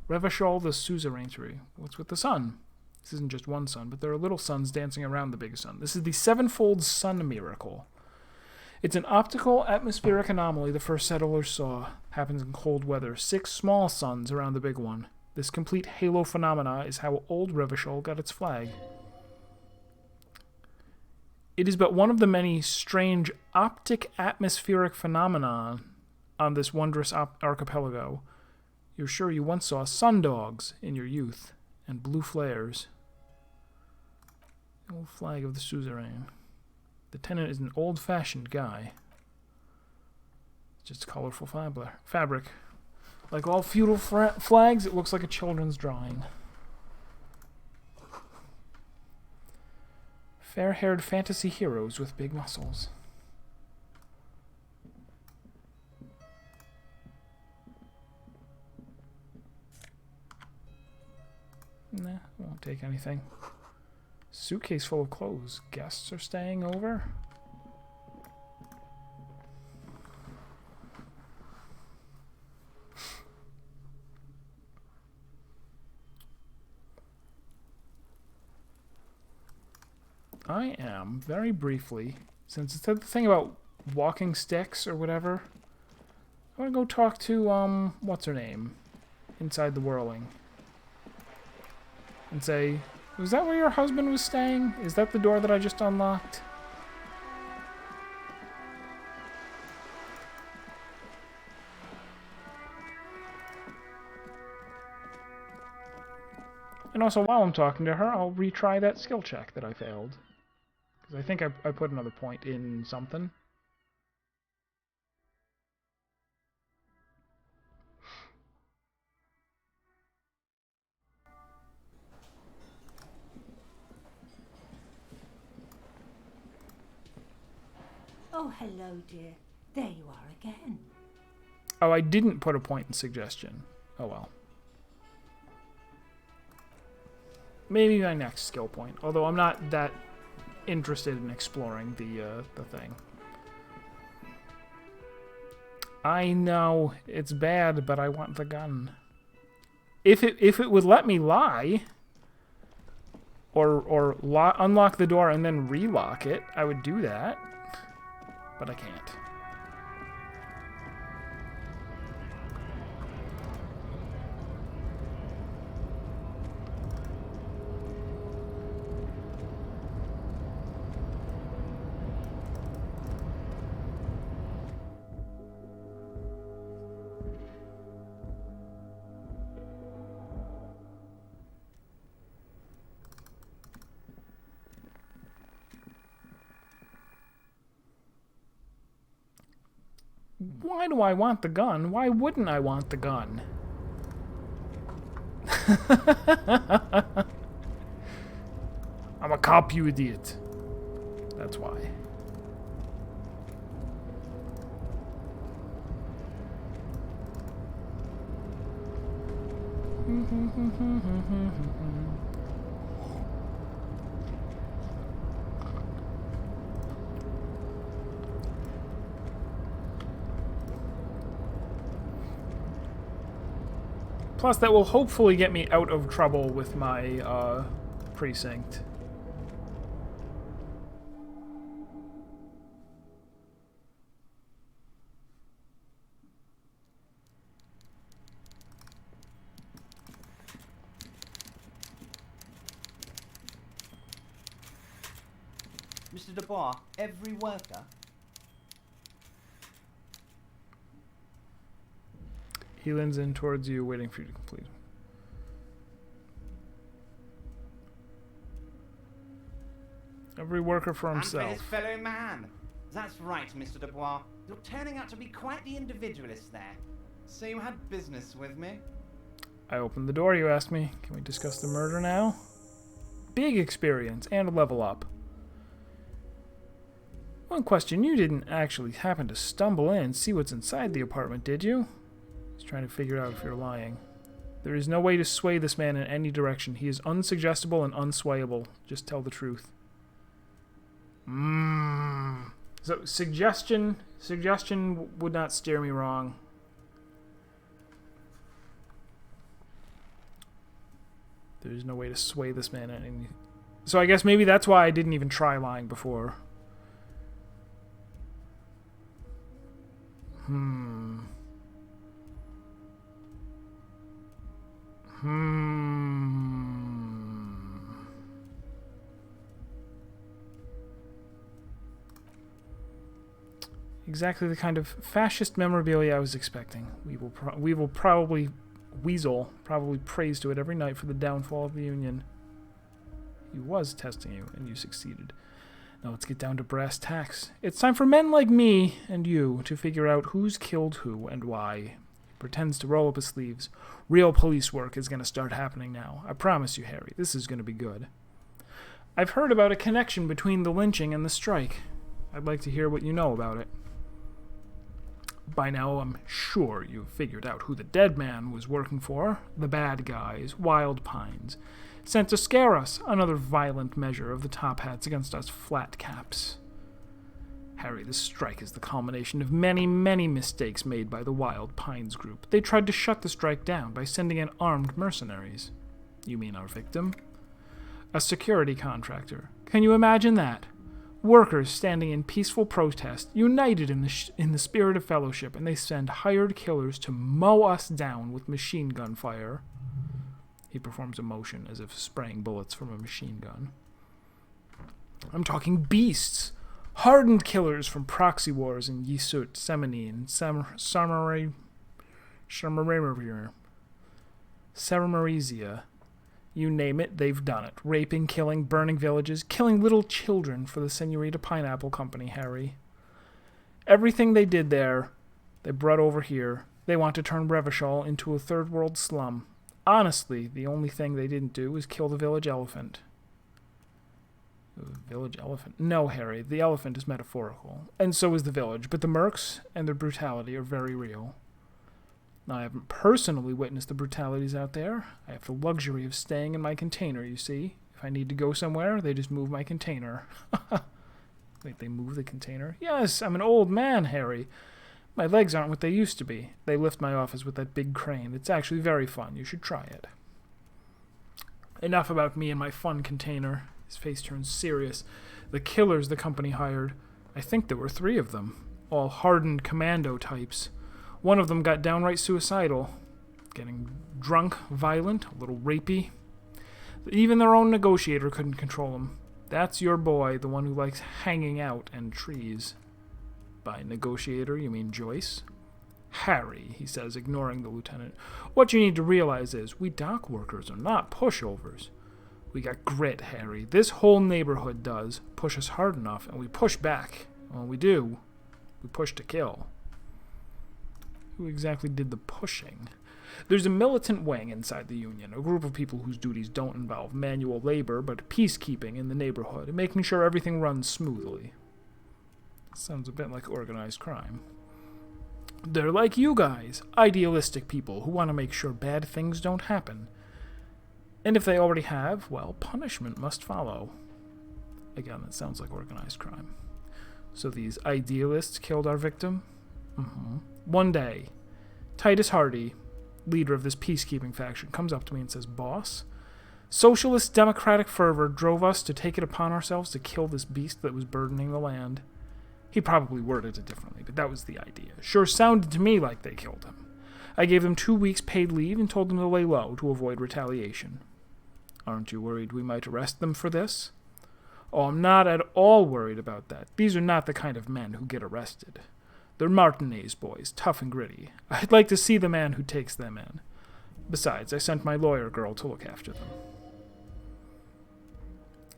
Revachol the Suzerainty. What's with the sun? This isn't just one sun, but there are little suns dancing around the big sun. This is the sevenfold sun miracle. It's an optical atmospheric anomaly the first settlers saw. Happens in cold weather. 6 small suns around the big one. This complete halo phenomena is how old Revachol got its flag. It is but one of the many strange optic atmospheric phenomena on this wondrous archipelago. You're sure you once saw sundogs in your youth, and blue flares. The old flag of the suzerain. The tenant is an old-fashioned guy. Just colorful fabric. Like all feudal flags, it looks like a children's drawing. Fair-haired fantasy heroes with big muscles. Nah, won't take anything. Suitcase full of clothes. Guests are staying over? I am, very briefly, since it said the thing about walking sticks or whatever, I want to go talk to, what's her name? Inside the Whirling. And say, was that where your husband was staying? Is that the door that I just unlocked? And also, while I'm talking to her, I'll retry that skill check that I failed. Because I think I put another point in something. Oh, hello, dear. There you are again. Oh, I didn't put a point in suggestion. Oh well. Maybe my next skill point. Although I'm not that interested in exploring the thing. I know it's bad, but I want the gun. If it would let me lie, or unlock the door and then relock it, I would do that. But I can't. Why do I want the gun? Why wouldn't I want the gun? I'm a cop, you idiot. That's why. Plus, that will hopefully get me out of trouble with my precinct. Mr. Dubois, every worker. He leans in towards you, waiting for you to complete. Every worker for himself. And for his fellow man. That's right, Mr. Dubois. You're turning out to be quite the individualist there. So you had business with me? I opened the door, you asked me. Can we discuss the murder now? Big experience and a level up. One question, you didn't actually happen to stumble in and see what's inside the apartment, did you? I was trying to figure out if you're lying. There is no way to sway this man in any direction. He is unsuggestible and unswayable. Just tell the truth. So, suggestion would not steer me wrong. There's no way to sway this man in any... So I guess maybe that's why I didn't even try lying before. Exactly the kind of fascist memorabilia I was expecting. Weevil probably prays to it every night for the downfall of the Union. He was testing you, and you succeeded. Now let's get down to brass tacks. It's time for men like me and you to figure out who's killed who and why. He pretends to roll up his sleeves. Real police work is going to start happening now. I promise you, Harry, this is going to be good. I've heard about a connection between the lynching and the strike. I'd like to hear what you know about it. By now, I'm sure you've figured out who the dead man was working for. The bad guys, Wild Pines. Sent to scare us, another violent measure of the top hats against us flat caps. Harry, this strike is the culmination of many, many mistakes made by the Wild Pines group. They tried to shut the strike down by sending in armed mercenaries. You mean our victim? A security contractor. Can you imagine that? Workers standing in peaceful protest, united in the spirit of fellowship, and they send hired killers to mow us down with machine gun fire. He performs a motion as if spraying bullets from a machine gun. I'm talking beasts! Hardened killers from proxy wars in Yisut, Semini, and Samarizia. You name it, they've done it. Raping, killing, burning villages, killing little children for the Senorita Pineapple Company, Harry. Everything they did there, they brought over here. They want to turn Revachol into a third world slum. Honestly, the only thing they didn't do was kill the village elephant. Village elephant? No, Harry, the elephant is metaphorical. And so is the village, but the mercs and their brutality are very real. Now, I haven't personally witnessed the brutalities out there. I have the luxury of staying in my container, you see. If I need to go somewhere, they just move my container. Wait, they move the container? Yes, I'm an old man, Harry. My legs aren't what they used to be. They lift my office with that big crane. It's actually very fun. You should try it. Enough about me and my fun container. His face turns serious. The killers the company hired, I think there were 3 of them. All hardened commando types. One of them got downright suicidal. Getting drunk, violent, a little rapey. Even their own negotiator couldn't control him. That's your boy, the one who likes hanging out and trees. By negotiator, you mean Joyce? Harry, he says, ignoring the lieutenant. What you need to realize is, we dock workers are not pushovers. We got grit, Harry. This whole neighborhood does. Push us hard enough, and we push back. When we do, we push to kill. Who exactly did the pushing? There's a militant wing inside the Union, a group of people whose duties don't involve manual labor, but peacekeeping in the neighborhood, and making sure everything runs smoothly. Sounds a bit like organized crime. They're like you guys, idealistic people who want to make sure bad things don't happen. And if they already have, well, punishment must follow. Again, that sounds like organized crime. So these idealists killed our victim? Mm-hmm. One day, Titus Hardy, leader of this peacekeeping faction, comes up to me and says, Boss, socialist democratic fervor drove us to take it upon ourselves to kill this beast that was burdening the land. He probably worded it differently, but that was the idea. Sure sounded to me like they killed him. I gave them 2 weeks paid leave and told them to lay low to avoid retaliation. Aren't you worried we might arrest them for this? Oh, I'm not at all worried about that. These are not the kind of men who get arrested. They're Martinez boys, tough and gritty. I'd like to see the man who takes them in. Besides, I sent my lawyer girl to look after them.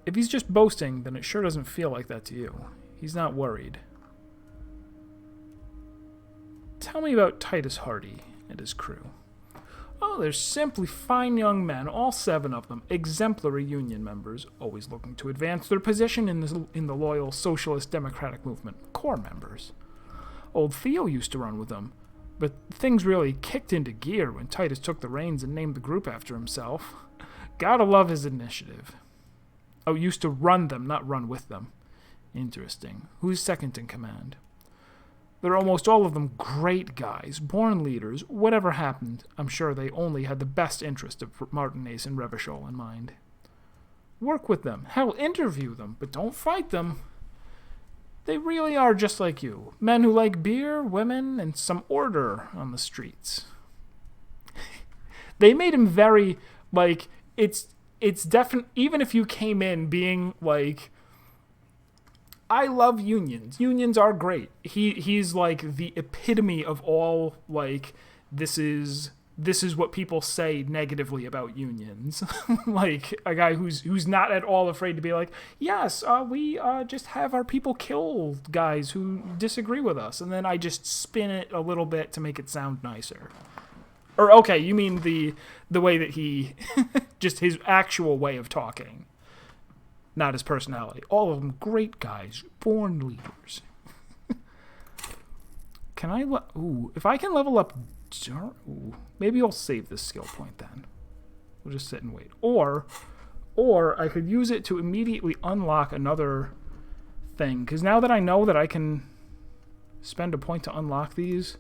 If he's just boasting, then it sure doesn't feel like that to you. He's not worried. Tell me about Titus Hardy and his crew. Oh, they're simply fine young men, all 7 of them, exemplary Union members, always looking to advance their position in the loyal Socialist Democratic movement, core members. Old Theo used to run with them, but things really kicked into gear when Titus took the reins and named the group after himself. Gotta love his initiative. Oh, used to run them, not run with them. Interesting. Who's second in command? They're almost all of them great guys, born leaders. Whatever happened, I'm sure they only had the best interest of Martinez and Revachol in mind. Work with them. Hell, interview them, but don't fight them. They really are just like you. Men who like beer, women, and some order on the streets. They made him very, like, it's definite. Even if you came in being like, I love unions. Unions are great. He's like the epitome of all, like, this is what people say negatively about unions. Like a guy who's not at all afraid to be like, yes, we just have our people kill guys who disagree with us, and then I just spin it a little bit to make it sound nicer. Or okay, you mean the way that he just his actual way of talking, not his personality. All of them great guys, born leaders. Can I if I can level up, maybe I'll save this skill point then. We'll just sit and wait. Or I could use it to immediately unlock another thing, because now that I know that I can spend a point to unlock these.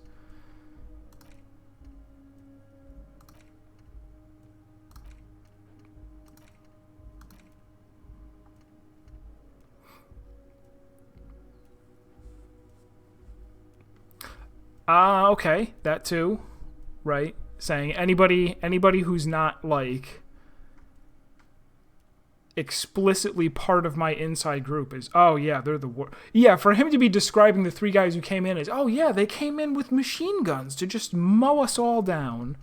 Okay, that too, right? Saying anybody who's not, like, explicitly part of my inside group is, oh yeah, they're the worst. Yeah, for him to be describing the 3 guys who came in as, oh yeah, they came in with machine guns to just mow us all down.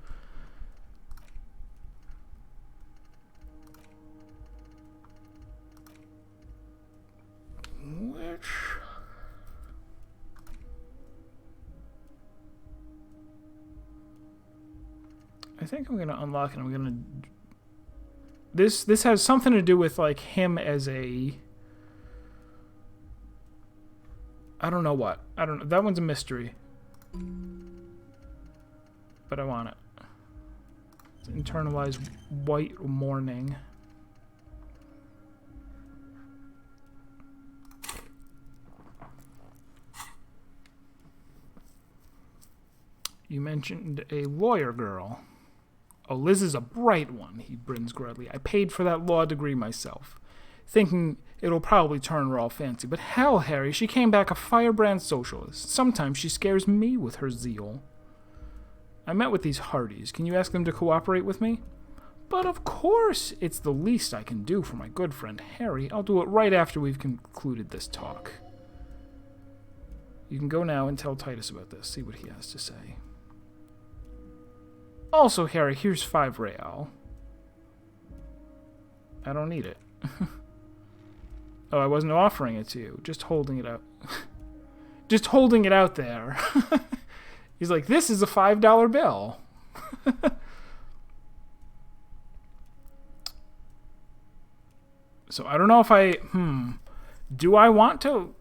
Which... I think I'm going to unlock it. I'm going to... This has something to do with, like, him as a... I don't know what. I don't know. That one's a mystery. But I want it. It's internalized white mourning. You mentioned a lawyer girl. Oh, Liz is a bright one, he grins grudly. I paid for that law degree myself, thinking it'll probably turn her all fancy. But hell, Harry, she came back a firebrand socialist. Sometimes she scares me with her zeal. I met with these Hardys. Can you ask them to cooperate with me? But of course, it's the least I can do for my good friend Harry. I'll do it right after we've concluded this talk. You can go now and tell Titus about this, see what he has to say. Also, Harry, here's 5 real. I don't need it. Oh, I wasn't offering it to you. Just holding it out. Just holding it out there. He's like, this is a $5 bill. So I don't know if I... Do I want to...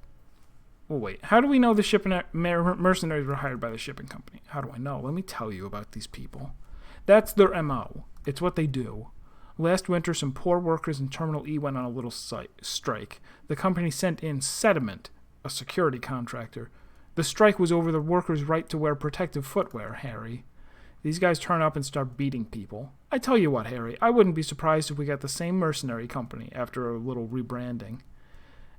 Well, wait. How do we know the mercenaries were hired by the shipping company? How do I know? Let me tell you about these people. That's their MO. It's what they do. Last winter, some poor workers in Terminal E went on a little strike. The company sent in Sediment, a security contractor. The strike was over the workers' right to wear protective footwear, Harry. These guys turn up and start beating people. I tell you what, Harry, I wouldn't be surprised if we got the same mercenary company after a little rebranding.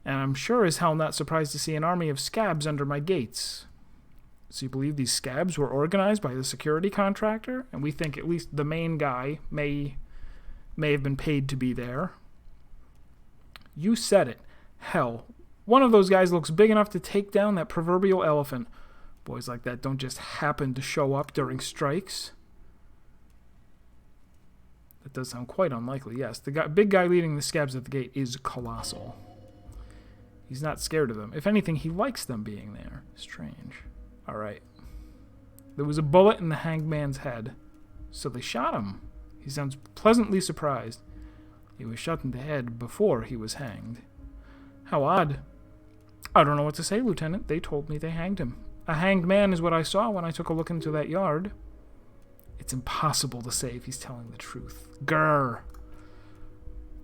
And I'm sure as hell not surprised to see an army of scabs under my gates. So you believe these scabs were organized by the security contractor? And we think at least the main guy may have been paid to be there. You said it. Hell, one of those guys looks big enough to take down that proverbial elephant. Boys like that don't just happen to show up during strikes. That does sound quite unlikely, yes. The big guy leading the scabs at the gate is colossal. He's not scared of them. If anything, he likes them being there. Strange. All right. There was a bullet in the hanged man's head, so they shot him. He sounds pleasantly surprised. He was shot in the head before he was hanged. How odd. I don't know what to say, Lieutenant. They told me they hanged him. A hanged man is what I saw when I took a look into that yard. It's impossible to say if he's telling the truth. Grr.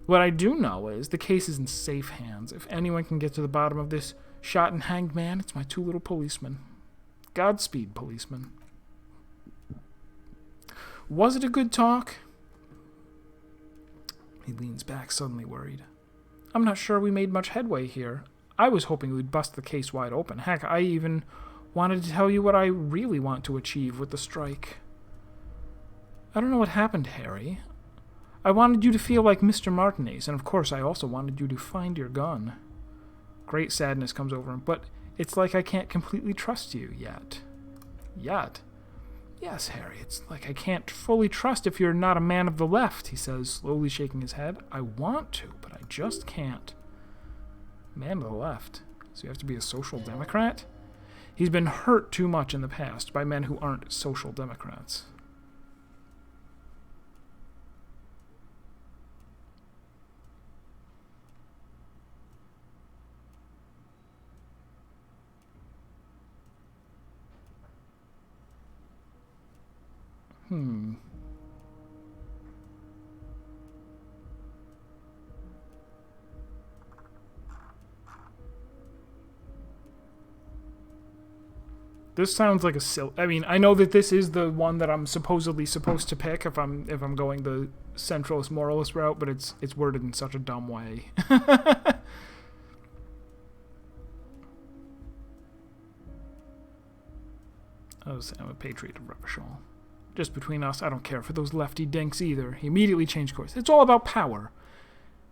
What I do know is the case is in safe hands. If anyone can get to the bottom of this shot and hanged man, it's my 2 little policemen. Godspeed, policemen. Was it a good talk? He leans back, suddenly worried. I'm not sure we made much headway here. I was hoping we'd bust the case wide open. Heck, I even wanted to tell you what I really want to achieve with the strike. I don't know what happened, Harry. I wanted you to feel like Mr. Martinez, and of course I also wanted you to find your gun. Great sadness comes over him, but it's like I can't completely trust you yet. Yet? Yes, Harry, it's like I can't fully trust if you're not a man of the left, he says, slowly shaking his head. I want to, but I just can't. Man of the left? So you have to be a social democrat? He's been hurt too much in the past by men who aren't social democrats. This sounds like a silly... I mean, I know that this is the one that I'm supposedly supposed to pick if I'm going the centralist moralist route, but it's worded in such a dumb way. I'm a patriot of Revachol. Just between us, I don't care for those lefty dinks either. He immediately changed course. It's all about power.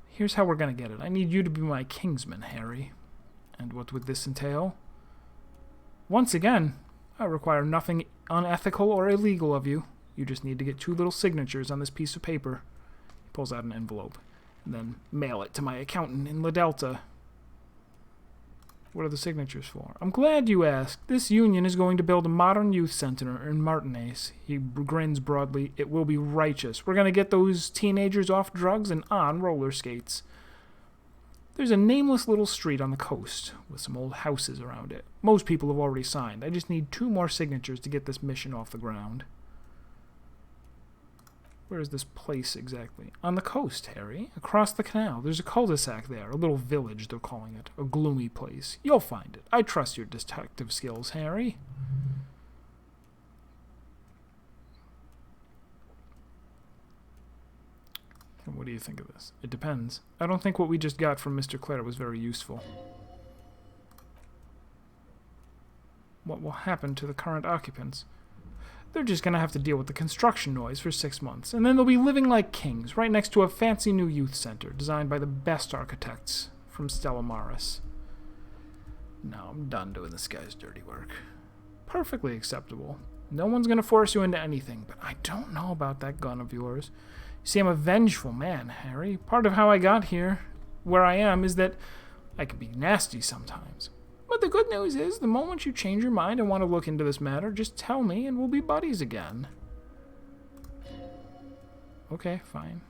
Here's how we're gonna get it. I need you to be my kingsman, Harry. And what would this entail? Once again, I require nothing unethical or illegal of you. You just need to get 2 little signatures on this piece of paper. He pulls out an envelope. And then mail it to my accountant in La Delta. What are the signatures for? I'm glad you asked. This union is going to build a modern youth center in Martinez. He grins broadly. It will be righteous. We're going to get those teenagers off drugs and on roller skates. There's a nameless little street on the coast with some old houses around it. Most people have already signed. I just need 2 more signatures to get this mission off the ground. Where is this place exactly? On the coast, Harry. Across the canal. There's a cul-de-sac there. A little village, they're calling it. A gloomy place. You'll find it. I trust your detective skills, Harry. And what do you think of this? It depends. I don't think what we just got from Mr. Clare was very useful. What will happen to the current occupants? They're just going to have to deal with the construction noise for 6 months, and then they'll be living like kings, right next to a fancy new youth center designed by the best architects from Stella Maris. No, I'm done doing this guy's dirty work. Perfectly acceptable. No one's going to force you into anything, but I don't know about that gun of yours. You see, I'm a vengeful man, Harry. Part of how I got here, where I am, is that I can be nasty sometimes. But the good news is, the moment you change your mind and want to look into this matter, just tell me and we'll be buddies again. Okay, fine.